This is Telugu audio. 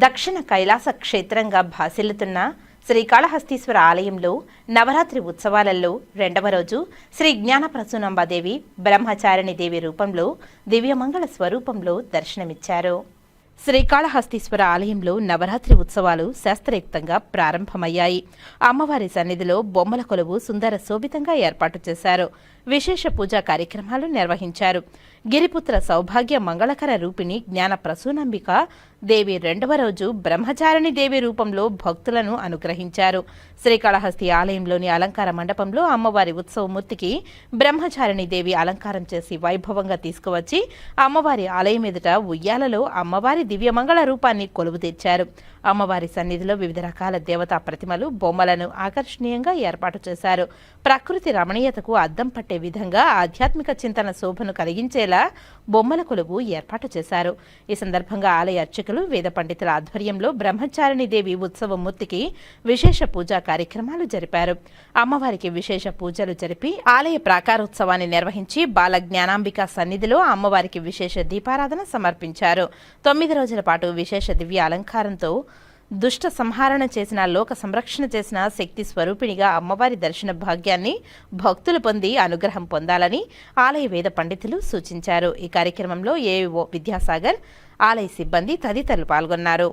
దక్షిణ కైలాస క్షేత్రంగా భాసిల్లుతున్న శ్రీకాళహస్తీశ్వర ఆలయంలో నవరాత్రి ఉత్సవాలలో రెండవ రోజు శ్రీ జ్ఞానప్రసూనాంబాదేవి బ్రహ్మచారిణి దేవి రూపంలో దివ్యమంగళ స్వరూపంలో దర్శనమిచ్చారు. శ్రీకాళహస్తీశ్వర ఆలయంలో నవరాత్రి ఉత్సవాలు శాస్త్రయుక్తంగా ప్రారంభమయ్యాయి. అమ్మవారి సన్నిధిలో బొమ్మల కొలువు సుందర శోభితంగా ఏర్పాటు చేశారు. విశేష పూజా కార్యక్రమాలు నిర్వహించారు. గిరిపుత్ర సౌభాగ్య మంగళకర రూపిణి జ్ఞాన ప్రసూనాంబిక దేవి రెండవ రోజు బ్రహ్మచారిణి దేవి రూపంలో భక్తులను అనుగ్రహించారు. శ్రీకాళహస్తి ఆలయంలోని అలంకార మండపంలో అమ్మవారి ఉత్సవమూర్తికి బ్రహ్మచారిణి దేవి అలంకారం చేసి వైభవంగా తీసుకువచ్చి అమ్మవారి ఆలయం ఎదుట ఉయ్యాలలో అమ్మవారి దివ్యమంగళ రూపాన్ని కొలువు తెచ్చారు. అమ్మవారి సన్నిధిలో వివిధ రకాల దేవతా ప్రతిమలు, బొమ్మలను ఆకర్షణీయంగా ఏర్పాటు చేశారు. ప్రకృతి రమణీయతకు అద్దం పట్టే విధంగా ఆధ్యాత్మిక చింతన శోభను కలిగించేలా బొమ్మల కొలువు ఏర్పాటు చేశారు. ఈ సందర్భంగా ఆలయ అర్చకులు, వేద పండితుల ఆధ్వర్యంలో బ్రహ్మచారిణి దేవి ఉత్సవమూర్తికి విశేష పూజా కార్యక్రమాలు జరిపారు. అమ్మవారికి విశేష పూజలు జరిపి ఆలయ ప్రాకారోత్సవాన్ని నిర్వహించి బాల జ్ఞానాంబిక సన్నిధిలో అమ్మవారికి విశేష దీపారాధన సమర్పించారు. 9 రోజుల పాటు విశేష దివ్య అలంకారంతో దుష్ట సంహారణ చేసిన, లోక సంరక్షణ చేసిన శక్తి స్వరూపిణిగా అమ్మవారి దర్శన భాగ్యాన్ని భక్తులు పొంది అనుగ్రహం పొందాలని ఆలయ వేద పండితులు సూచించారు. ఈ కార్యక్రమంలో ఏవో విద్యాసాగర్, ఆలయ సిబ్బంది తదితరులు పాల్గొన్నారు.